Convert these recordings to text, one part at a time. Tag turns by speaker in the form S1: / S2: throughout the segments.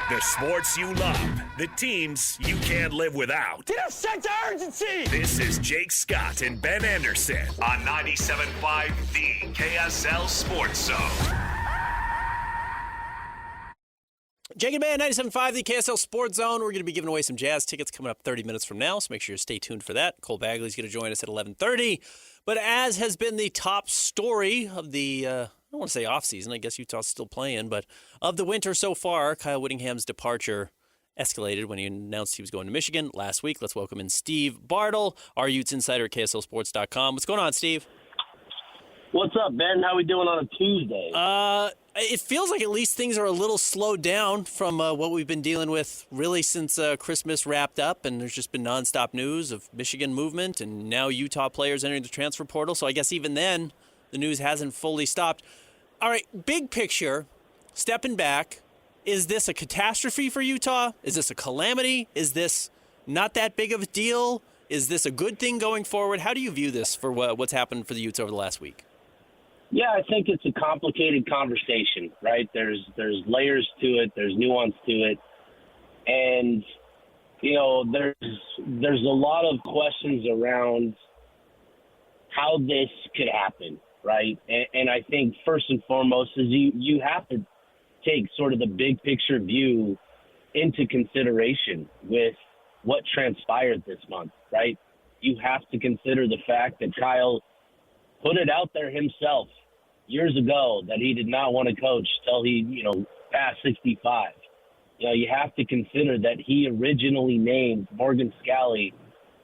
S1: The sports you love, the teams you can't live without.
S2: Get a sense of urgency!
S1: This is Jake Scott and Ben Anderson on 97.5 The KSL Sports Zone.
S3: Jake and Ben, 97.5 The KSL Sports Zone. We're going to be giving away some Jazz tickets coming up 30 minutes from now, so make sure you stay tuned for that. Cole Bagley's going to join us at 11:30. But as has been the top story of the, I don't want to say offseason, I guess Utah's still playing, but of the winter so far, Kyle Whittingham's departure escalated when he announced he was going to Michigan last week. Let's welcome in Steve Bartle, our Utes insider at KSLSports.com. What's going on, Steve?
S4: What's up, Ben? How we doing on a Tuesday?
S3: It feels like at least things are a little slowed down from what we've been dealing with really since Christmas wrapped up, and there's just been nonstop news of Michigan movement and now Utah players entering the transfer portal. So I guess even then, the news hasn't fully stopped. All right, big picture, stepping back, is this a catastrophe for Utah? Is this a calamity? Is this not that big of a deal? Is this a good thing going forward? How do you view this for what's happened for the Utes over the last week?
S4: Yeah, I think it's a complicated conversation, right? There's layers to it, there's nuance to it, and there's a lot of questions around how this could happen, right? And I think first and foremost is you have to take sort of the big picture view into consideration with what transpired this month, right? You have to consider the fact that Kyle put it out there himself years ago that he did not want to coach till he, passed 65. You have to consider that he originally named Morgan Scalley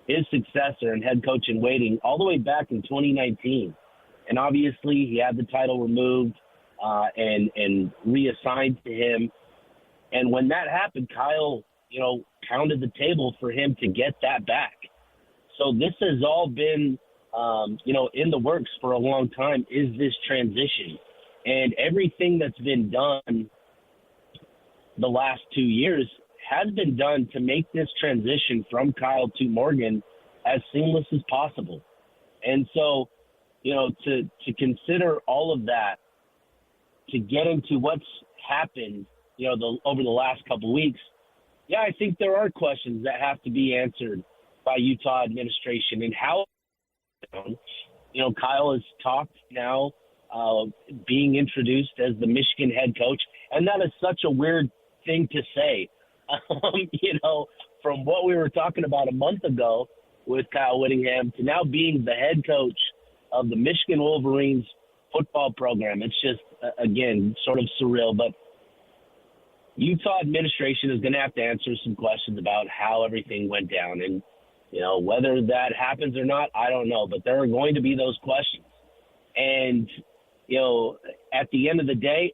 S4: his successor and head coach in waiting all the way back in 2019. And obviously he had the title removed and reassigned to him. And when that happened, Kyle, pounded the table for him to get that back. So this has all been in the works for a long time, is this transition. And everything that's been done the last 2 years has been done to make this transition from Kyle to Morgan as seamless as possible. And so, to consider all of that, to get into what's happened, over the last couple of weeks, yeah, I think there are questions that have to be answered by Utah administration and how. Kyle has talked now being introduced as the Michigan head coach, and that is such a weird thing to say. From what we were talking about a month ago with Kyle Whittingham to now being the head coach of the Michigan Wolverines football program. It's just, again, sort of surreal, but Utah administration is going to have to answer some questions about how everything went down. And whether that happens or not, I don't know. But there are going to be those questions. And, at the end of the day,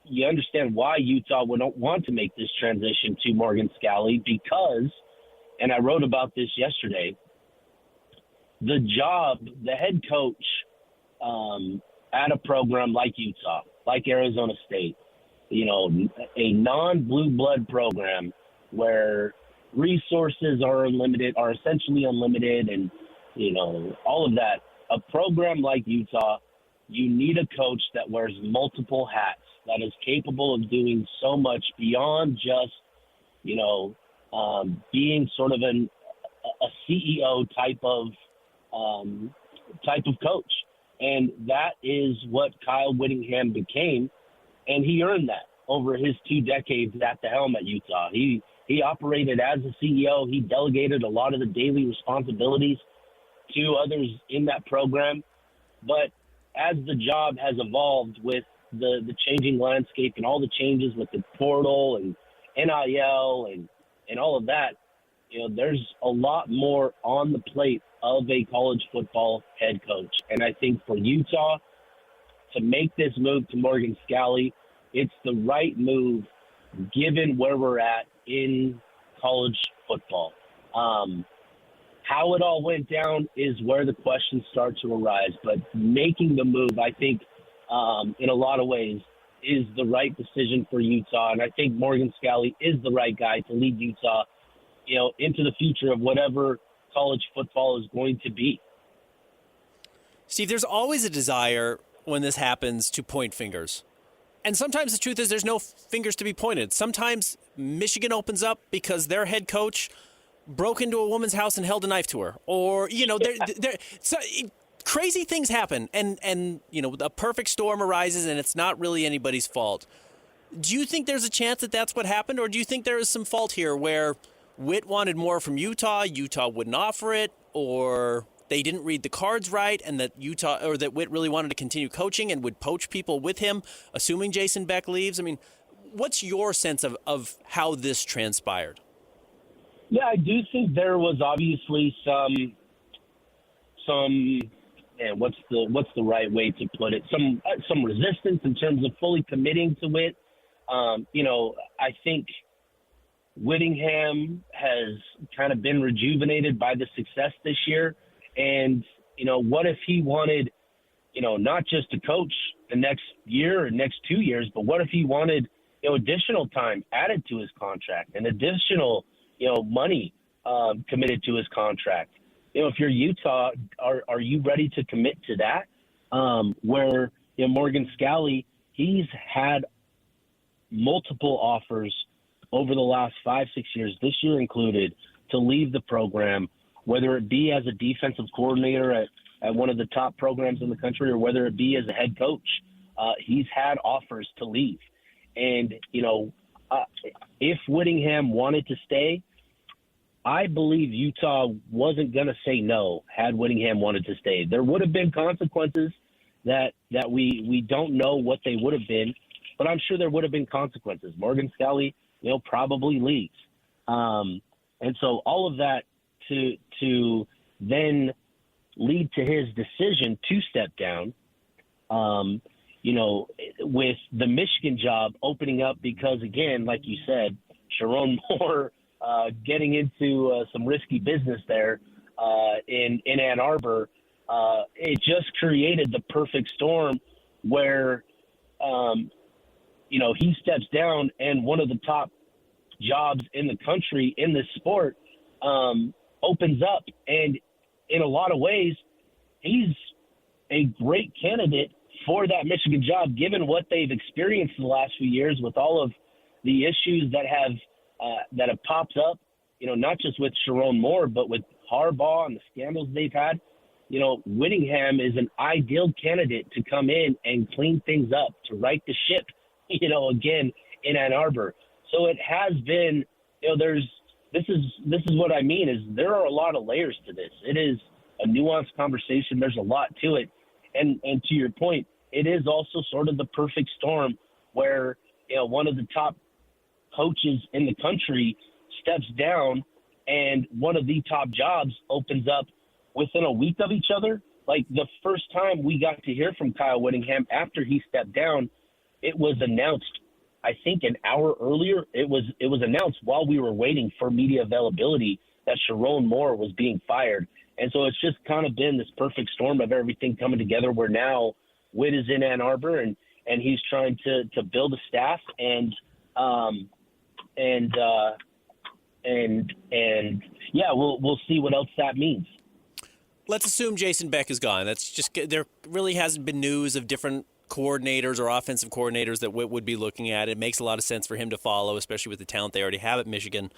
S4: you understand why Utah would not want to make this transition to Morgan Scalley because, and I wrote about this yesterday, the job, the head coach at a program like Utah, like Arizona State, a non-blue blood program where resources are essentially unlimited, and all of that. A program like Utah, you need a coach that wears multiple hats, that is capable of doing so much beyond just being sort of a CEO type of coach. And that is what Kyle Whittingham became, and he earned that over his 2 decades at the helm at Utah. He operated as a CEO. He delegated a lot of the daily responsibilities to others in that program. But as the job has evolved with the changing landscape and all the changes with the portal and NIL and all of that, there's a lot more on the plate of a college football head coach. And I think for Utah to make this move to Morgan Scalley, it's the right move given where we're at in college football. How it all went down is where the questions start to arise. But making the move, I think, in a lot of ways, is the right decision for Utah. And I think Morgan Scalley is the right guy to lead Utah, into the future of whatever college football is going to be.
S3: Steve, there's always a desire when this happens to point fingers. And sometimes the truth is there's no fingers to be pointed. Sometimes Michigan opens up because their head coach broke into a woman's house and held a knife to her. Or, so crazy things happen. And a perfect storm arises and it's not really anybody's fault. Do you think there's a chance that that's what happened? Or do you think there is some fault here where Whit wanted more from Utah wouldn't offer it, or they didn't read the cards right, and that Whit really wanted to continue coaching and would poach people with him, assuming Jason Beck leaves? I mean, what's your sense of how this transpired?
S4: Yeah, I do think there was obviously some what's the right way to put it? Some resistance in terms of fully committing to Whit. I think Whittingham has kind of been rejuvenated by the success this year. And, what if he wanted, not just to coach the next year or next 2 years, but what if he wanted, additional time added to his contract and additional, money committed to his contract? If you're Utah, are you ready to commit to that? Where, Morgan Scalley, he's had multiple offers over the last 5-6 years, this year included, to leave the program, whether it be as a defensive coordinator at one of the top programs in the country or whether it be as a head coach. He's had offers to leave. And, if Whittingham wanted to stay, I believe Utah wasn't going to say no had Whittingham wanted to stay. There would have been consequences that we don't know what they would have been, but I'm sure there would have been consequences. Morgan Scalley, probably leaves. And so all of that to then lead to his decision to step down, with the Michigan job opening up because, again, like you said, Sharon Moore getting into some risky business there in Ann Arbor, it just created the perfect storm where, he steps down and one of the top jobs in the country in this sport opens up. And in a lot of ways, he's a great candidate for that Michigan job, given what they've experienced in the last few years with all of the issues that have popped up, not just with Sharon Moore, but with Harbaugh and the scandals they've had. Whittingham is an ideal candidate to come in and clean things up, to right the ship, again, in Ann Arbor. So it has been, this is what I mean is there are a lot of layers to this. It is a nuanced conversation. There's a lot to it. And to your point, it is also sort of the perfect storm where, one of the top coaches in the country steps down and one of the top jobs opens up within a week of each other. Like the first time we got to hear from Kyle Whittingham after he stepped down, it was announced, I think an hour earlier. It was announced while we were waiting for media availability that Sharon Moore was being fired. And so it's just kind of been this perfect storm of everything coming together where now Whit is in Ann Arbor and he's trying to build a staff and we'll see what else that means.
S3: Let's assume Jason Beck is gone. That's just, there really hasn't been news of different coordinators or offensive coordinators that Whit would be looking at. It makes a lot of sense for him to follow, especially with the talent they already have at Michigan.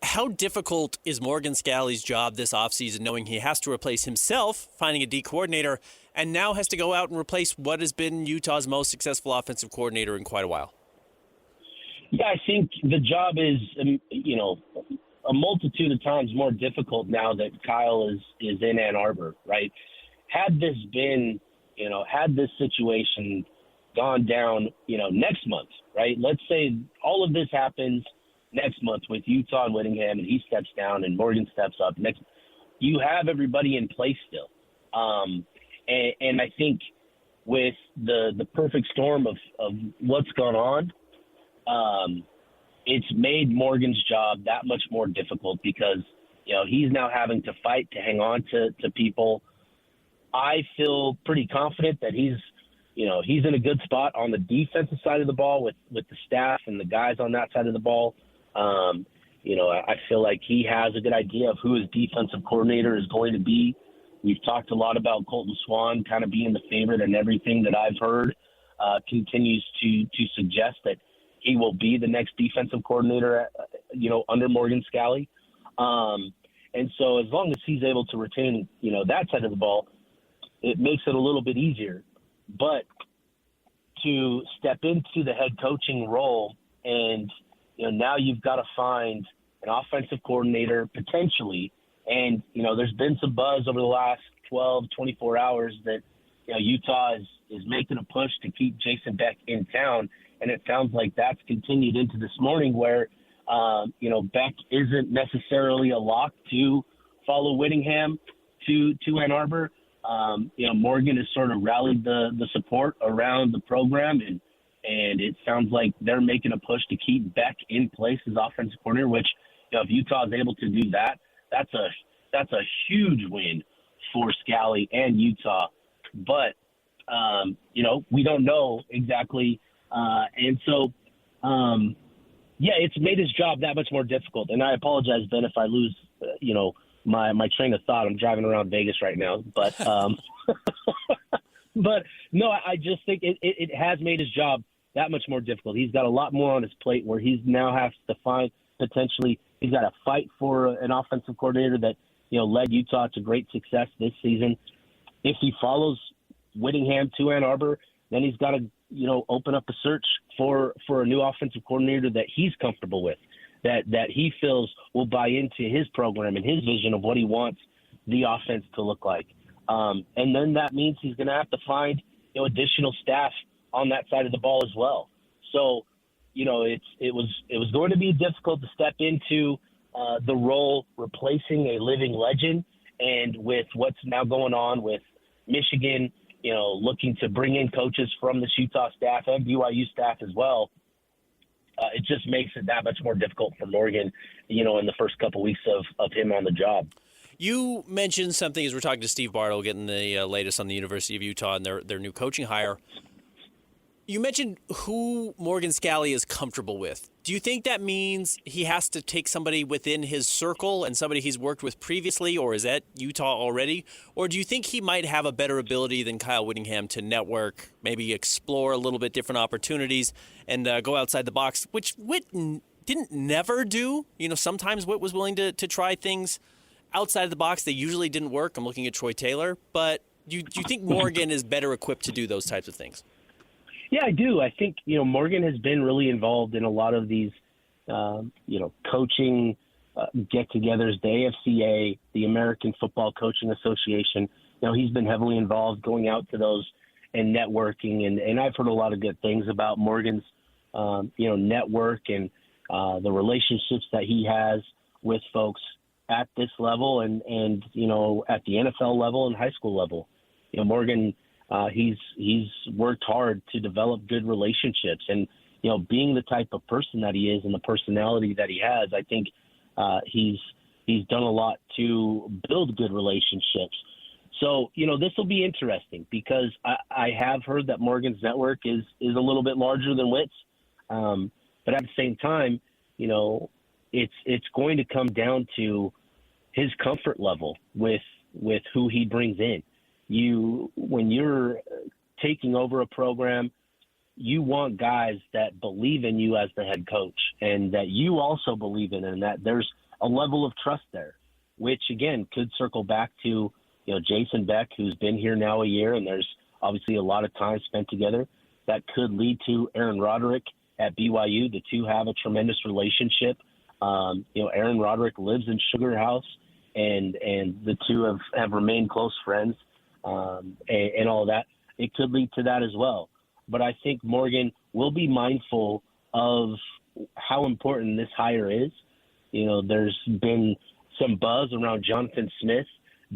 S3: How difficult is Morgan Scalley's job this offseason, knowing he has to replace himself, finding a D coordinator, and now has to go out and replace what has been Utah's most successful offensive coordinator in quite a while?
S4: Yeah, I think the job is, a multitude of times more difficult now that Kyle is in Ann Arbor, right? Had this been, had this situation gone down, next month, right? Let's say all of this happens next month with Utah and Whittingham and he steps down and Morgan steps up next. You have everybody in place still. And I think with the perfect storm of what's gone on, it's made Morgan's job that much more difficult because, he's now having to fight to hang on to people. I feel pretty confident that he's in a good spot on the defensive side of the ball with the staff and the guys on that side of the ball. I feel like he has a good idea of who his defensive coordinator is going to be. We've talked a lot about Colton Swan kind of being the favorite and everything that I've heard. continues to suggest that he will be the next defensive coordinator, under Morgan Scalley. And so as long as he's able to retain, that side of the ball, it makes it a little bit easier. But to step into the head coaching role and, now you've got to find an offensive coordinator potentially. And, there's been some buzz over the last 12, 24 hours that, Utah is making a push to keep Jason Beck in town. And it sounds like that's continued into this morning where, Beck isn't necessarily a lock to follow Whittingham to Ann Arbor. Morgan has sort of rallied the support around the program, and it sounds like they're making a push to keep Beck in place as offensive coordinator, which, if Utah is able to do that, that's a huge win for Scalley and Utah. But, we don't know exactly. And so, it's made his job that much more difficult. And I apologize, Ben, if I lose, my train of thought. I'm driving around Vegas right now. But, but no, I just think it has made his job that much more difficult. He's got a lot more on his plate where he's now has to find potentially he's got to fight for an offensive coordinator that, led Utah to great success this season. If he follows Whittingham to Ann Arbor, then he's got to, open up a search for a new offensive coordinator that he's comfortable with, that he feels will buy into his program and his vision of what he wants the offense to look like. And then that means he's going to have to find, additional staff on that side of the ball as well. So, it was going to be difficult to step into the role replacing a living legend. And with what's now going on with Michigan, looking to bring in coaches from the Utah staff and BYU staff as well, it just makes it that much more difficult for Morgan, in the first couple weeks of him on the job.
S3: You mentioned something as we're talking to Steve Bartle, getting the latest on the University of Utah and their new coaching hire. You mentioned who Morgan Scalley is comfortable with. Do you think that means he has to take somebody within his circle and somebody he's worked with previously, or is at Utah already? Or do you think he might have a better ability than Kyle Whittingham to network, maybe explore a little bit different opportunities and go outside the box, which Whit didn't never do? Sometimes Whit was willing to try things outside of the box. They usually didn't work. I'm looking at Troy Taylor. But do you think Morgan is better equipped to do those types of things?
S4: Yeah, I do. I think, Morgan has been really involved in a lot of these, coaching get-togethers, the AFCA, the American Football Coaching Association. He's been heavily involved going out to those and networking. And I've heard a lot of good things about Morgan's, network and the relationships that he has with folks at this level and at the NFL level and high school level. Morgan – he's worked hard to develop good relationships, and being the type of person that he is and the personality that he has, I think he's done a lot to build good relationships. So this will be interesting because I have heard that Morgan's network is a little bit larger than Witt's, but at the same time, it's going to come down to his comfort level with who he brings in. When you're taking over a program, you want guys that believe in you as the head coach and that you also believe in, and that there's a level of trust there, which again could circle back to, Jason Beck, who's been here now a year, and there's obviously a lot of time spent together. That could lead to Aaron Roderick at BYU. The two have a tremendous relationship. Aaron Roderick lives in Sugar House, and the two have remained close friends. And all of that, it could lead to that as well. But I think Morgan will be mindful of how important this hire is. There's been some buzz around Jonathan Smith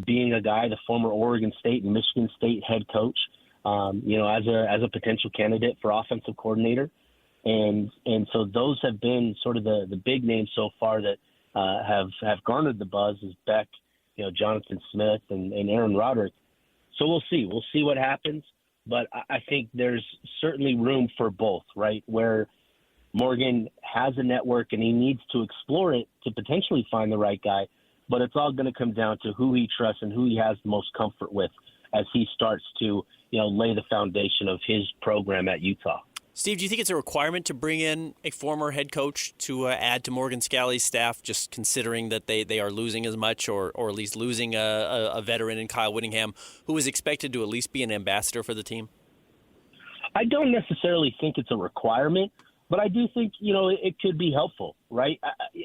S4: being a guy, the former Oregon State and Michigan State head coach, as a potential candidate for offensive coordinator. And so those have been sort of the big names so far that have garnered the buzz is Beck, Jonathan Smith and Aaron Roderick. So we'll see. We'll see what happens. But I think there's certainly room for both, right, where Morgan has a network and he needs to explore it to potentially find the right guy. But it's all going to come down to who he trusts and who he has the most comfort with as he starts to lay the foundation of his program at Utah.
S3: Steve, do you think it's a requirement to bring in a former head coach to add to Morgan Scalley's staff, just considering that they are losing as much or at least losing a veteran in Kyle Whittingham, who is expected to at least be an ambassador for the team?
S4: I don't necessarily think it's a requirement, but I do think, it could be helpful, right?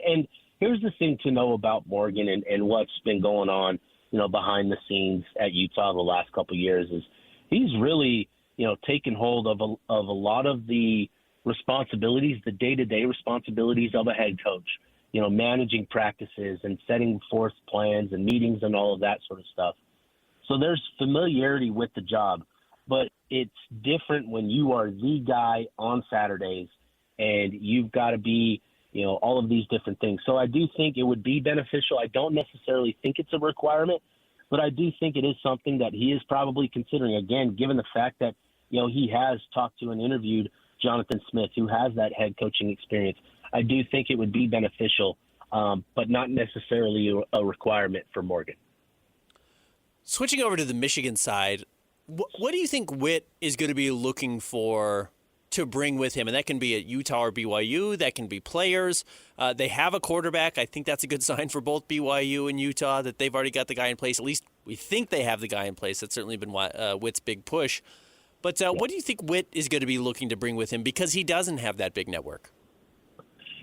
S4: And here's the thing to know about Morgan and what's been going on, behind the scenes at Utah the last couple of years is he's really – taken hold of a lot of the responsibilities, the day-to-day responsibilities of a head coach, managing practices and setting forth plans and meetings and all of that sort of stuff. So there's familiarity with the job, but it's different when you are the guy on Saturdays and you've got to be, all of these different things. So I do think it would be beneficial. I don't necessarily think it's a requirement, but I do think it is something that he is probably considering, again, given the fact that, he has talked to and interviewed Jonathan Smith, who has that head coaching experience. I do think it would be beneficial, but not necessarily a requirement for Morgan.
S3: Switching over to the Michigan side, what do you think Whit is going to be looking for to bring with him? And that can be at Utah or BYU. That can be players. They have a quarterback. I think that's a good sign for both BYU and Utah that they've already got the guy in place. At least we think they have the guy in place. That's certainly been Whit's big push. But what do you think Whit is going to be looking to bring with him because he doesn't have that big network?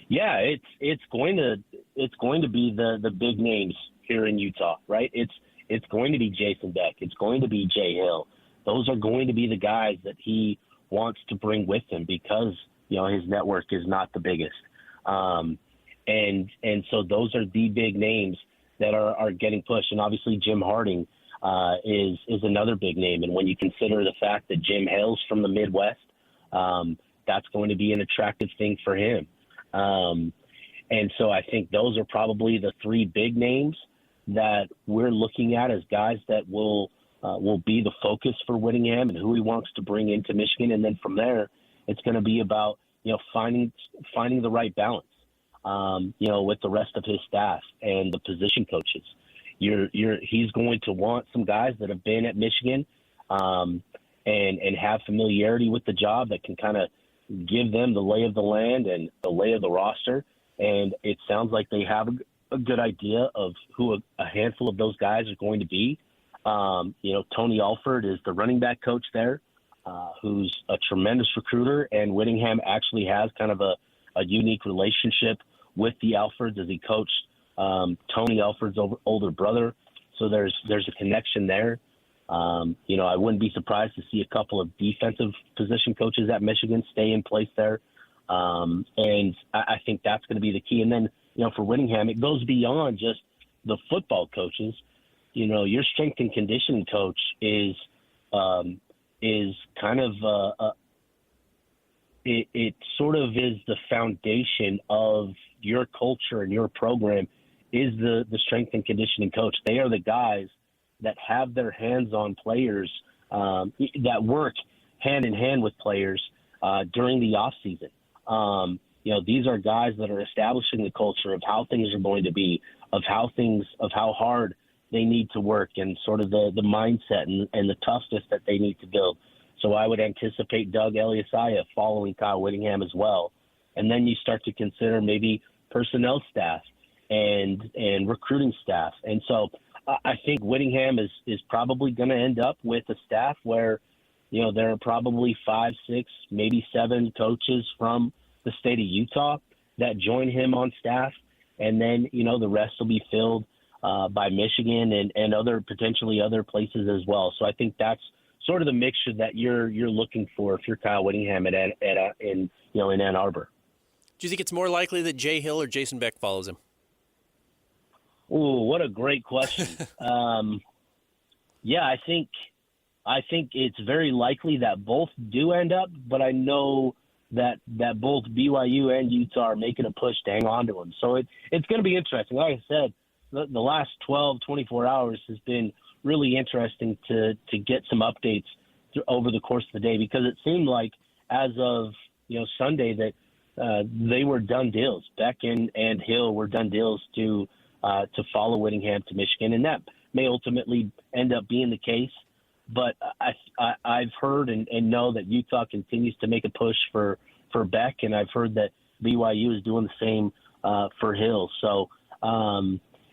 S4: Yeah, it's going to be the big names here in Utah, right? It's going to be Jason Beck. It's going to be Jay Hill. Those are going to be the guys that he wants to bring with him because his network is not the biggest, and so those are the big names that are getting pushed. And obviously Jim Harding is another big name. And when you consider the fact that Jim hails from the Midwest, that's going to be an attractive thing for him. And so I think those are probably the three big names that we're looking at as guys that will be the focus for Whittingham and who he wants to bring into Michigan. And then from there, it's going to be about, finding the right balance, with the rest of his staff and the position coaches. He's going to want some guys that have been at Michigan and have familiarity with the job that can kind of give them the lay of the land and the lay of the roster. And it sounds like they have a good idea of who a handful of those guys are going to be. Tony Alford is the running back coach there, who's a tremendous recruiter, and Whittingham actually has kind of a unique relationship with the Alfords as he coached Tony Alford's older brother. So there's a connection there. I wouldn't be surprised to see a couple of defensive position coaches at Michigan stay in place there. And I think that's going to be the key. And then, for Whittingham, it goes beyond just the football coaches. Your strength and conditioning coach is kind of it sort of is the foundation of your culture and your program is the strength and conditioning coach. They are the guys that have their hands on players, that work hand in hand with players during the off season. These are guys that are establishing the culture of how things are going to be, of how hard they need to work, and sort of the mindset and the toughness that they need to build. So I would anticipate Doug Eliasiah following Kyle Whittingham as well. And then you start to consider maybe personnel staff and recruiting staff. And so I think Whittingham is probably going to end up with a staff where, there are probably 5, 6, maybe 7 coaches from the state of Utah that join him on staff. And then, the rest will be filled by Michigan and potentially other places as well. So I think that's sort of the mixture that you're looking for if you're Kyle Whittingham in Ann Arbor.
S3: Do you think it's more likely that Jay Hill or Jason Beck follows him?
S4: Oh, what a great question. Yeah, I think it's very likely that both do end up, but I know that both BYU and Utah are making a push to hang on to him. So it's going to be interesting. Like I said, the last 12, 24 hours has been really interesting to get some updates over the course of the day, because it seemed like as of Sunday that they were done deals. Beck and Hill were done deals to follow Whittingham to Michigan, and that may ultimately end up being the case. But I've heard and know that Utah continues to make a push for Beck, and I've heard that BYU is doing the same for Hill. So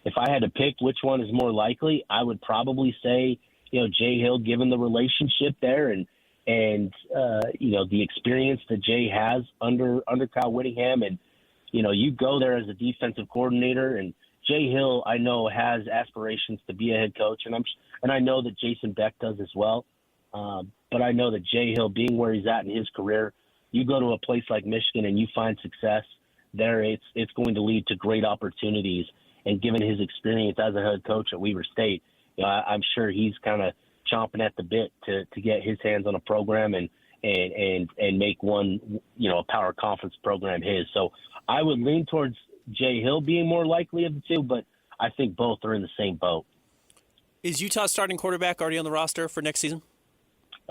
S4: if I had to pick which one is more likely, I would probably say, Jay Hill, given the relationship there and the experience that Jay has under Kyle Whittingham. And, you go there as a defensive coordinator, and Jay Hill, I know, has aspirations to be a head coach, and I know that Jason Beck does as well. But I know that Jay Hill, being where he's at in his career, you go to a place like Michigan and you find success there, it's going to lead to great opportunities. And given his experience as a head coach at Weber State, I'm sure he's kind of chomping at the bit to get his hands on a program and make one, a power conference program his. So I would lean towards Jay Hill being more likely of the two, but I think both are in the same boat.
S3: Is Utah's starting quarterback already on the roster for next season?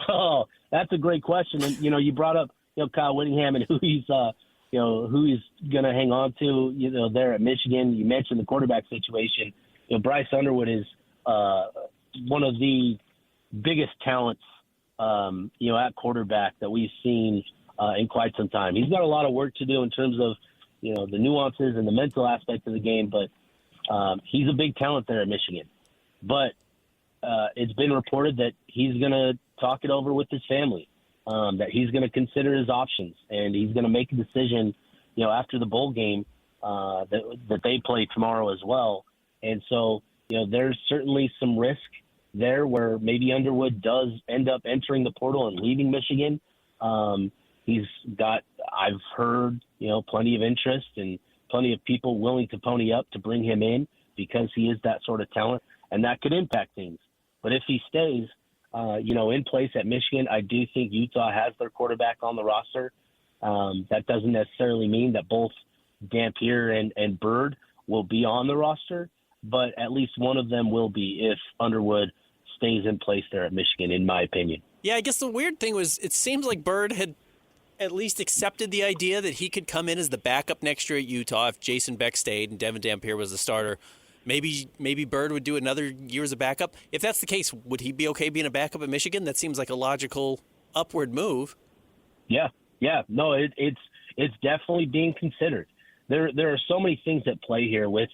S4: Oh, that's a great question. And, you brought up, Kyle Whittingham and who he's going to hang on to, there at Michigan. You mentioned the quarterback situation. Bryce Underwood is one of the biggest talents, at quarterback that we've seen in quite some time. He's got a lot of work to do in terms of, the nuances and the mental aspect of the game, but he's a big talent there at Michigan. But it's been reported that he's going to talk it over with his family, that he's going to consider his options, and he's going to make a decision, after the bowl game that they play tomorrow as well. And so, there's certainly some risk there where maybe Underwood does end up entering the portal and leaving Michigan. He's got, I've heard, plenty of interest and plenty of people willing to pony up to bring him in because he is that sort of talent, and that could impact things. But if he stays, in place at Michigan, I do think Utah has their quarterback on the roster. That doesn't necessarily mean that both Dampier and Bird will be on the roster, but at least one of them will be if Underwood stays in place there at Michigan, in my opinion.
S3: Yeah, I guess the weird thing was it seems like Bird had at least accepted the idea that he could come in as the backup next year at Utah if Jason Beck stayed and Devin Dampier was the starter. Maybe Bird would do another year as a backup. If that's the case, would he be okay being a backup at Michigan? That seems like a logical upward move.
S4: Yeah. No, it's definitely being considered. There are so many things at play here with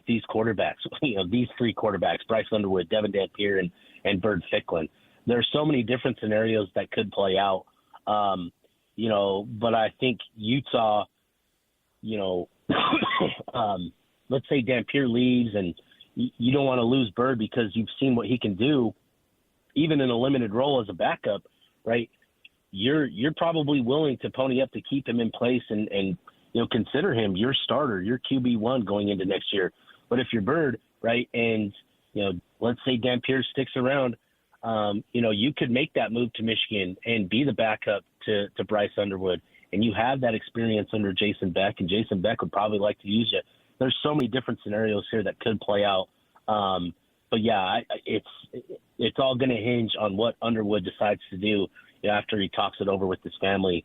S4: these quarterbacks. These three quarterbacks: Bryce Underwood, Devin Dampier, and Bird Ficklin. There are so many different scenarios that could play out. But I think Utah, let's say Dampier leaves and you don't want to lose Bird because you've seen what he can do, even in a limited role as a backup, right? You're probably willing to pony up to keep him in place and consider him your starter, your QB1 going into next year. But if you're Bird, right, and, let's say Dampier sticks around, you could make that move to Michigan and be the backup to Bryce Underwood. And you have that experience under Jason Beck, and Jason Beck would probably like to use you. There's so many different scenarios here that could play out. But yeah, it's all going to hinge on what Underwood decides to do after he talks it over with his family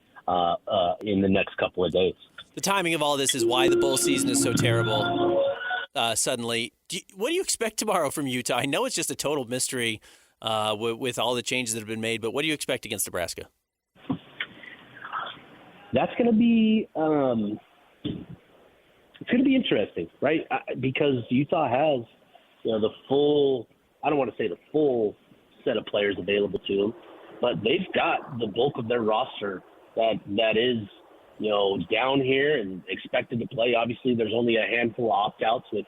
S4: in the next couple of days.
S3: The timing of all this is why the bowl season is so terrible. Suddenly, what do you expect tomorrow from Utah? I know it's just a total mystery with all the changes that have been made, but what do you expect against Nebraska?
S4: That's going to be it's going to be interesting, right? Because Utah has the full, I don't want to say the full set of players available to them, but they've got the bulk of their roster that is down here and expected to play. Obviously, there's only a handful of opt-outs with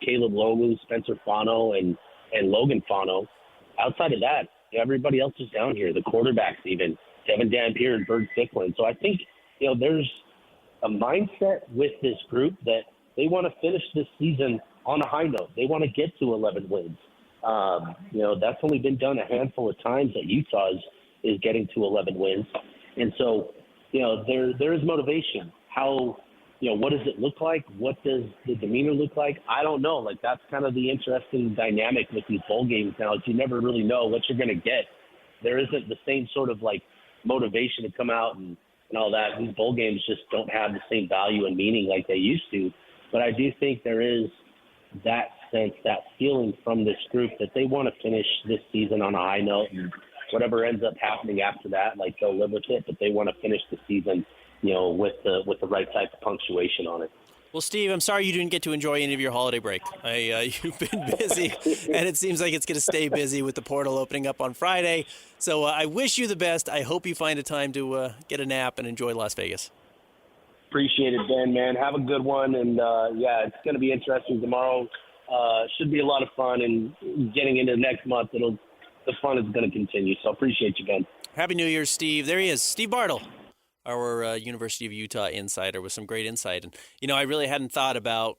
S4: Caleb Lomu, Spencer Fano, and Logan Fano. Outside of that, everybody else is down here. The quarterbacks, even Devin Dampier and Bird Ficklin. So I think there's a mindset with this group that they want to finish this season on a high note. They want to get to 11 wins. That's only been done a handful of times that Utah is getting to 11 wins. And so, there is motivation. How, what does it look like? What does the demeanor look like? I don't know. Like, that's kind of the interesting dynamic with these bowl games now, is you never really know what you're going to get. There isn't the same sort of, motivation to come out and all that. These bowl games just don't have the same value and meaning like they used to. But I do think there is that sense, that feeling from this group that they want to finish this season on a high note, and whatever ends up happening after that, like, they'll live with it, but they want to finish the season, with the right type of punctuation on it.
S3: Well, Steve, I'm sorry you didn't get to enjoy any of your holiday break. You've been busy, and it seems like it's going to stay busy with the portal opening up on Friday. So I wish you the best. I hope you find a time to get a nap and enjoy Las Vegas.
S4: Appreciate it, Ben, man. Have a good one. And, it's going to be interesting tomorrow. Should be a lot of fun. And getting into next month, the fun is going to continue. So appreciate you, Ben.
S3: Happy New Year, Steve. There he is, Steve Bartle, our University of Utah insider with some great insight. And, I really hadn't thought about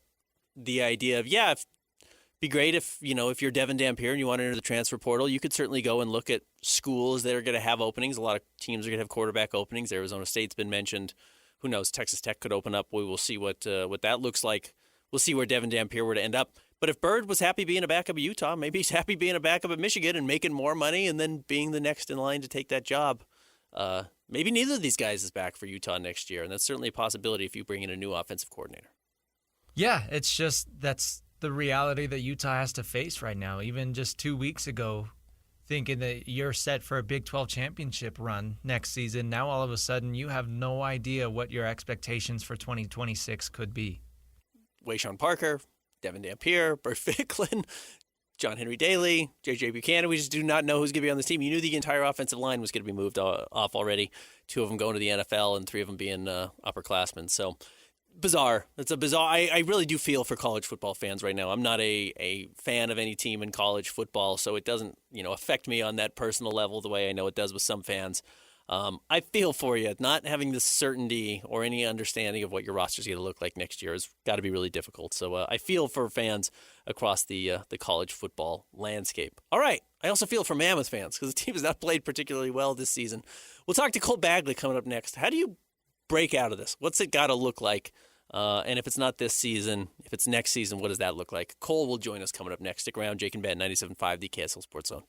S3: the idea of, it'd be great if you're Devin Dampier and you want to enter the transfer portal, you could certainly go and look at schools that are going to have openings. A lot of teams are going to have quarterback openings. Arizona State's been mentioned. Who knows? Texas Tech could open up. We will see what that looks like. We'll see where Devin Dampier were to end up. But if Bird was happy being a backup at Utah, maybe he's happy being a backup at Michigan and making more money and then being the next in line to take that job. Maybe neither of these guys is back for Utah next year, and that's certainly a possibility if you bring in a new offensive coordinator.
S2: Yeah, it's just that's the reality that Utah has to face right now. Even just 2 weeks ago, thinking that you're set for a Big 12 championship run next season, now all of a sudden you have no idea what your expectations for 2026 could be.
S3: Wayshawn Parker, Devin Dampier, Bert Ficklin, John Henry Daly, J.J. Buchanan. We just do not know who's going to be on this team. You knew the entire offensive line was going to be moved off already. 2 of them going to the NFL and 3 of them being upperclassmen. So bizarre. It's a bizarre. I really do feel for college football fans right now. I'm not a fan of any team in college football, so it doesn't affect me on that personal level the way I know it does with some fans. I feel for you. Not having the certainty or any understanding of what your roster is going to look like next year has got to be really difficult. So I feel for fans across the college football landscape. All right. I also feel for Mammoth fans because the team has not played particularly well this season. We'll talk to Cole Bagley coming up next. How do you break out of this? What's it got to look like? And if it's not this season, if it's next season, what does that look like? Cole will join us coming up next. Stick around. Jake and Ben, 97.5, the KSL Sports Zone.